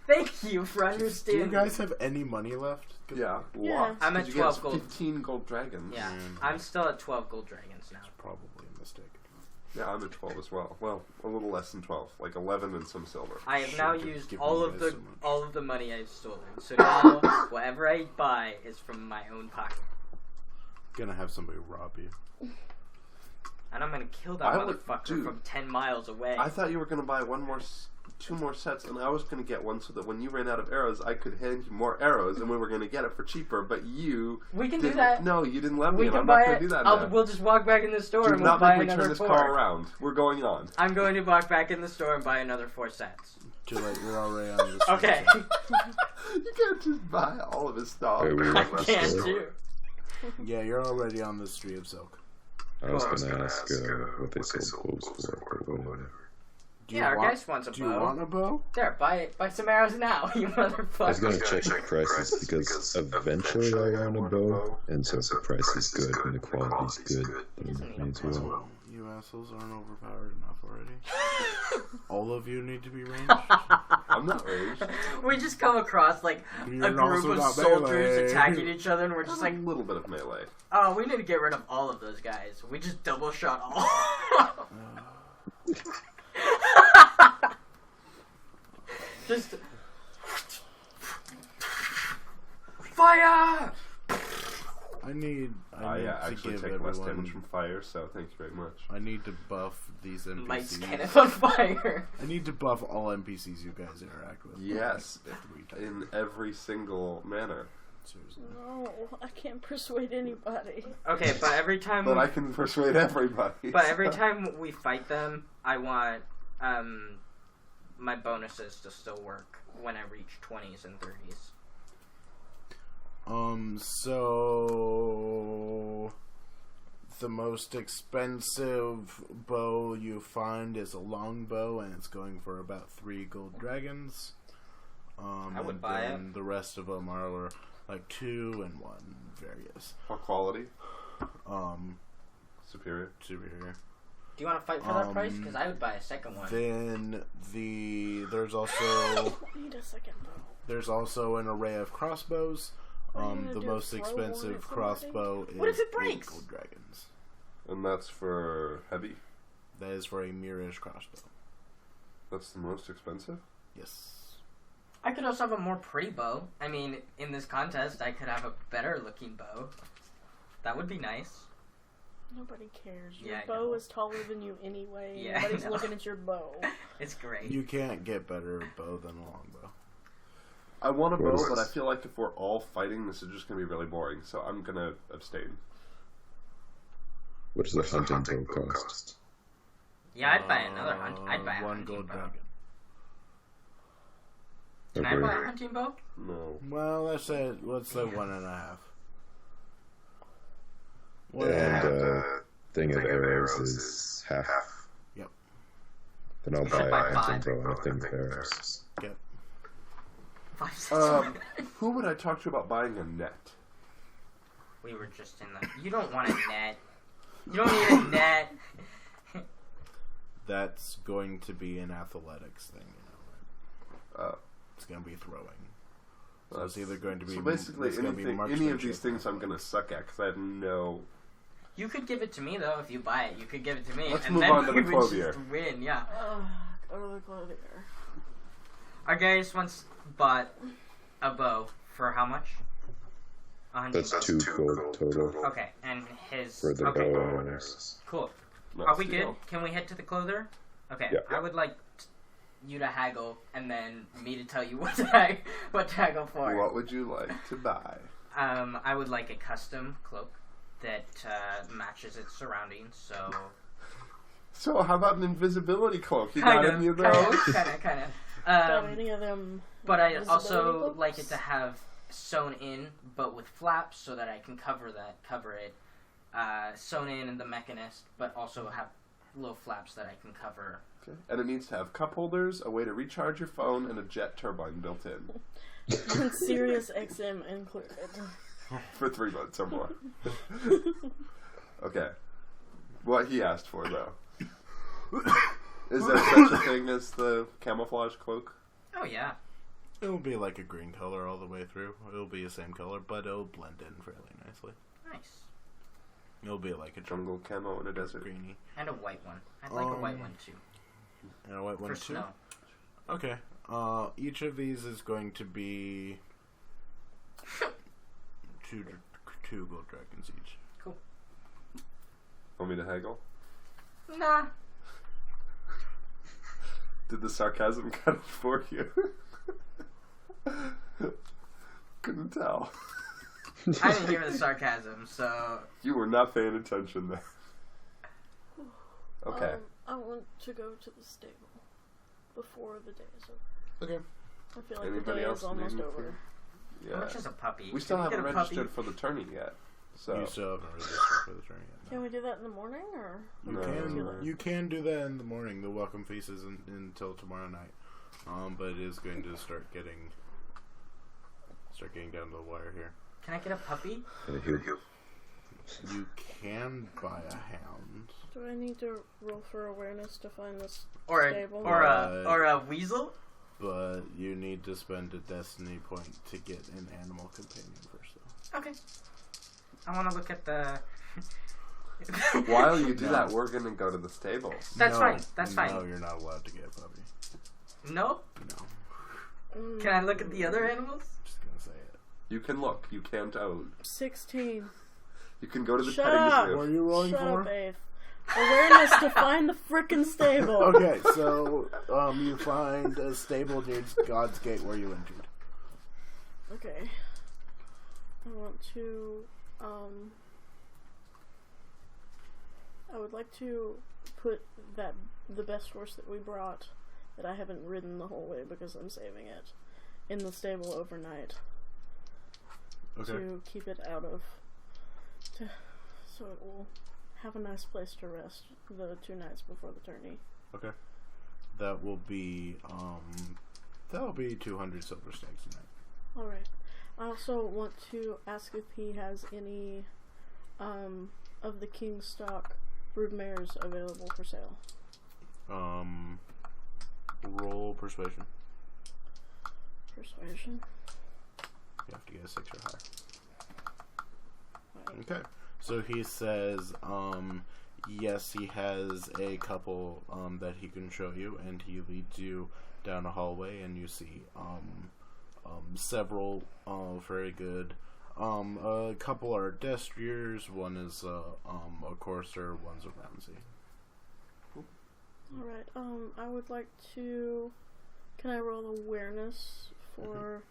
Thank you for Do understanding. you guys have any money left? 'Cause Yeah, Yeah. lots. I'm at 'Cause you get 12 gold. 15 gold dragons. Yeah, Mm. I'm still at 12 gold dragons now. Probably a mistake. Yeah, I'm at 12 as well. Well, a little less than 12, like 11 and some silver. I have Shit, now you're used giving all you of guys the so much. all of the money I've stolen. So now whatever I buy is from my own pocket, Gonna have somebody rob you. and I'm gonna kill that I would- motherfucker dude, from 10 miles away. I thought you were going to buy 2 more sets, and I was going to get one so that when you ran out of arrows, I could hand you more arrows, and we were going to get it for cheaper. But you We can do didn't. that. No, you didn't let me. We And can I'm buy not going it. to do that now. We'll just walk back in the store Do and we'll not buy make me turn another this 4. car around. We're going on. I'm going to walk back in the store and buy another 4 sets. Too late, you're already on this. Okay. You can't just buy all of his stuff. Wait, we I left the can't store. do. Yeah, you're already on the Street of Silk. I was gonna ask what they sold bows for, but whatever. Do you Yeah, our want, guys wants a Do you bow. want a bow? There, buy some arrows now, you I was motherfucker. gonna check the prices because eventually I want a bow, and so if the price is good and the quality's good, then may as well. You assholes aren't overpowered enough already. All of you need to be ranged. I'm not raged. We just come across like You're a group also of not soldiers melee. attacking each other, and we're Just just like like, a little bit of melee. oh, we need to get rid of all of those guys. We just double shot all. Just fire! I need I to actually give take less damage everyone. from fire, so thank you very much. I need to buff these Lights NPCs. cannon on fire. I need to buff all NPCs you guys interact with. Yes, Like 3 times. in every single manner. Seriously. No, I can't persuade anybody. Okay, but every time But I can persuade everybody. But every time we fight them, I want my bonuses to still work when I reach 20s and 30s. So the most expensive bow you find is a longbow, and it's going for about 3 gold dragons. I would and buy it. then the rest of them are like 2 and 1 various. What quality? Superior. Do you want to fight for that price? Because I would buy a second one. Then there's also I need a second bow. there's also an array of crossbows. What are you gonna The do, most throw one expensive at somebody? crossbow is What if it 8 breaks? gold dragons. And that's for heavy? That is for a mirrorish crossbow. That's the most expensive? Yes. I could also have a more pretty bow. I mean, in this contest, I could have a better looking bow. That would be nice. Nobody cares. Your Yeah, I bow know. is taller than you anyway. Yeah, I Nobody's know. looking at your bow. It's great. You can't get better bow than a longbow. I want a What bow, is but I this? feel like if we're all fighting, this is just going to be really boring, so I'm going to abstain. What does a hunting bow cost? Yeah, I'd buy another hunt. I'd buy a 1 hunting gold bow. dragon. Can I Okay. buy a hunting bow? No. Well, let's say 1.5. And thing of arrows is half. Yep. Then I'll You buy should buy a hunting five. bow and a thing of arrows. 5 cents. Who would I talk to about buying a net? We were just in the. You don't want a net. You don't need a net. That's going to be an athletics thing, you know. It's going to be throwing. So it's either going to be So basically, it's gonna be any of marksmanship these things I'm going to suck at, because I have no... You could give it to me though if you buy it. You could give it to me, Let's and move then on to we the would clothier. just win. Yeah. Go to the clothier. Our guys once bought a bow for how much? 100 That's 2 gold total Okay, and his. for the Okay, bow and arrows. cool. not Are we steal. good? Can we head to the clothier? Okay, Yeah. I would like you to haggle, and then me to tell you what to haggle for. What would you like to buy? I would like a custom cloak that matches its surroundings. So how about an invisibility cloak? You got any of those? Kind of. Got any of them? But I visibility also cloaks? like it to have sewn in, but with flaps, so that I can cover it. Sewn in the Mechanist, but also have little flaps that I can cover. Okay. And it needs to have cup holders, a way to recharge your phone, and a jet turbine built in. And Sirius XM included. For 3 months or more. Okay. What he asked for, though. Is there such a thing as the camouflage cloak? Oh yeah. It'll be like a green color all the way through. It'll be the same color, but it'll blend in fairly nicely. Nice. It'll be like a Jungle camo in a desert. greeny. And a white one. I'd like a white one too. And a white one For too? snow. Okay. Each of these is going to be two gold dragons each. Cool. Want me to haggle? Nah. Did the sarcasm cut it for you? Couldn't tell. I didn't hear the sarcasm, so... You were not paying attention there. Okay. I want to go to the stable before the day is over. Okay. I feel like Anybody the day else is almost need over. anything? How Yeah. much is a puppy? We still Can haven't get a registered puppy? for the tourney yet. So You still haven't registered for the tourney yet. Can we do that in the morning, or You or can, too late? you can do that in the morning. The welcome feast isn't until tomorrow night. But it is going to start getting down to the wire here. Can I get a puppy? You can buy a hound. Do I need to roll for awareness to find this Or stable? or a weasel? But you need to spend a destiny point to get an animal companion first, though. Okay. I want to look at the... while you do that, we're gonna go to the stable. That's fine. That's fine. No, you're not allowed to get a puppy. No? No. Can I look at the other animals? Just gonna say it. You can look. You can't own. 16. You can go to the Shut petting up. zoo. What are you rolling Shut for? up, Abe. Awareness to find the frickin' stable. Okay, so you find a stable near God's Gate where you entered. Okay. I want to, I would like to put the best horse that we brought, that I haven't ridden the whole way because I'm saving it, in the stable overnight. Okay. To keep it out of, so it will have a nice place to rest the 2 nights before the tourney. Okay. That will be 200 silver snakes a night. Alright. I also want to ask if he has any of the king stock broodmares available for sale. Roll persuasion. Persuasion. You have to get a 6 or higher. Right. Okay. So he says, yes, he has a couple that he can show you, and he leads you down a hallway, and you see several very good. A couple are destriers. One is a courser. One's a Ramsey. Alright, I would like to... Can I roll awareness for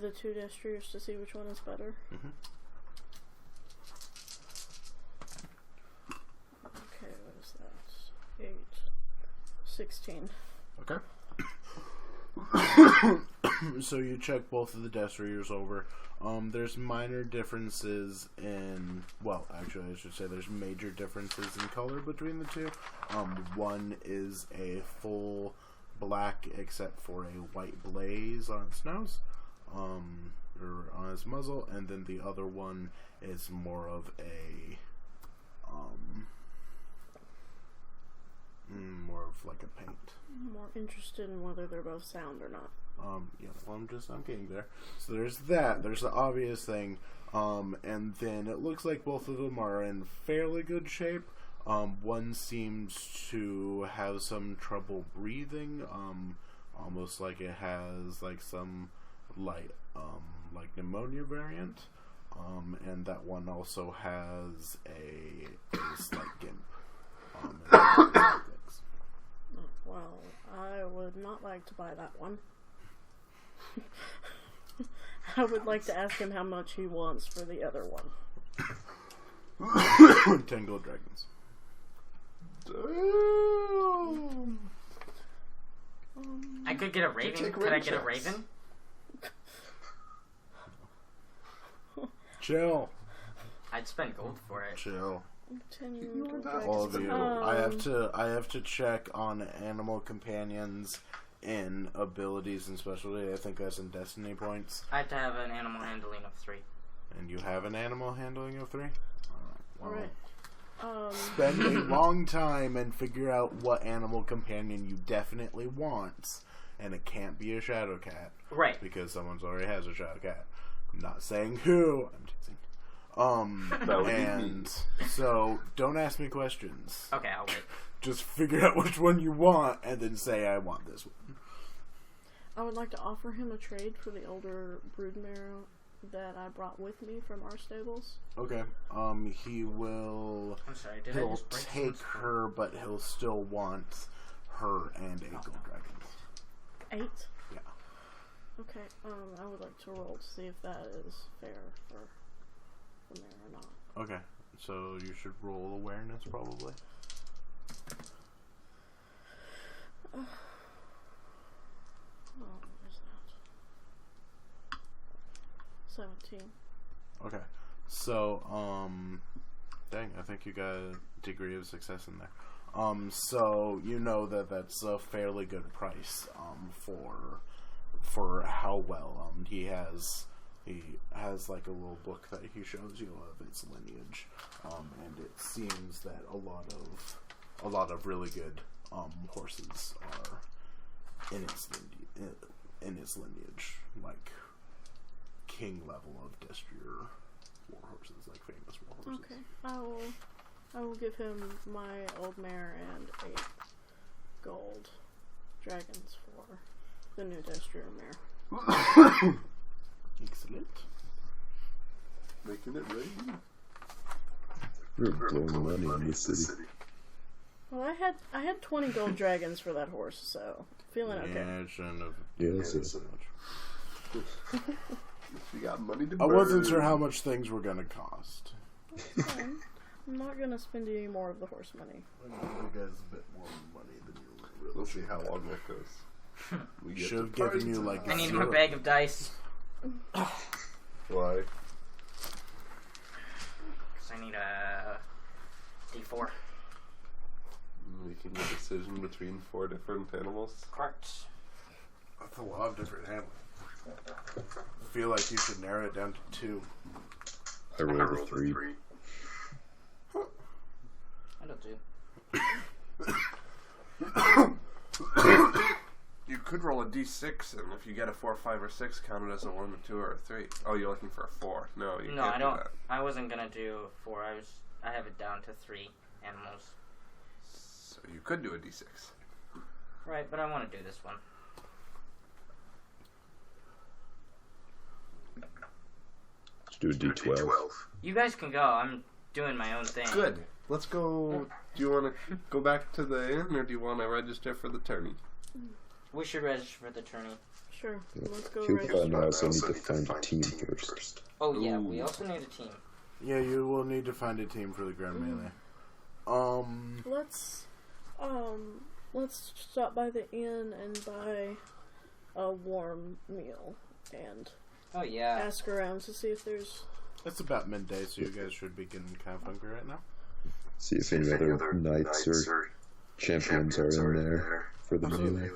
the 2 destriers to see which one is better? Mm-hmm. Okay, what is that? 8. 16. Okay. So you check both of the destriers over. There's minor differences in... Well, actually, I should say there's major differences in color between the two. One is a full black except for a white blaze on its nose. Or on its muzzle. And then the other one is more of a... more of like a paint. I'm more interested in whether they're both sound or not. Yeah, well, I'm getting there. So there's that. There's the obvious thing. And then it looks like both of them are in fairly good shape. One seems to have some trouble breathing. Almost like it has like some like pneumonia variant. And that one also has a slight gimp. Well, I would not like like to buy that one. I would like to ask him how much he wants for the other one. 10 gold dragons. Damn. I could get a raven. Could I get a raven? Chill. I'd spend gold for it. Chill. 10 gold dragons. All of you. I have to check on animal companions in abilities and specialty. I think that's in destiny points. I have to have an animal handling of 3. And you have an animal handling of 3? Alright. Spend a long time and figure out what animal companion you definitely want. And it can't be a shadow cat. Right. Because someone's already has a shadow cat. I'm not saying who. I'm teasing. That would be And me. so don't ask me questions. Okay, I'll wait. Just figure out which one you want and then say I want this one. I would like to offer him a trade for the older broodmare that I brought with me from our stables. Okay. He will. I'm sorry, did I He'll just break take someone's her, but he'll still want her and 8 gold dragons. 8? Yeah. Okay, I would like to roll to see if that is fair for the mare or not. Okay. So you should roll awareness probably. Oh, what is that? 17. Okay. So, dang, I think you got a degree of success in there. So you know that that's a fairly good price, for how well, he has like a little book that he shows you of its lineage, and it seems that a lot of really good, horses are in its lineage, like king level of Destrier war horses, like famous war horses. Okay, I will give him my old mare and 8 gold dragons for the new Destrier mare. Excellent. Making it rain. We're blowing money in this city. Well, I had 20 gold dragons for that horse, so feeling okay. Yeah, it shouldn't have. Yeah, that's it. so much. You got money to I burn. wasn't sure how much things were gonna cost. That's fine. I'm not gonna spend any more of the horse money. I know you guys a bit more money than you really We'll see how long that goes. We get should have to party given you like I need zero. my bag of dice. Why? Because I need a D4. Making a decision between 4 different animals. Carts. That's a lot of different handling. I feel like you should narrow it down to 2. I rolled a 3. That'll do. You could roll a d6, and if you get a 4, 5, or 6, count it as a 1, a 2, or a 3. Oh, you're looking for a 4. No, you No, can't I do don't. that. I wasn't gonna do 4. I have it down to 3 animals. So you could do a d6. Right, but I want to do this one. Let's do a D12. You guys can go. I'm doing my own thing. Good. Let's go. Do you want to go back to the inn, or do you want to register for the tourney? We should register for the tourney. Sure, let's go He'll register. find out, so I need to find a team first. Oh yeah, Ooh. we also need a team. Yeah, you will need to find a team for the Grand Melee. Let's stop by the inn and buy a warm meal and Oh yeah. ask around to see if there's. It's about midday, so you guys should be getting kind of hungry right now. See if any other knights or champions are in there for the melee.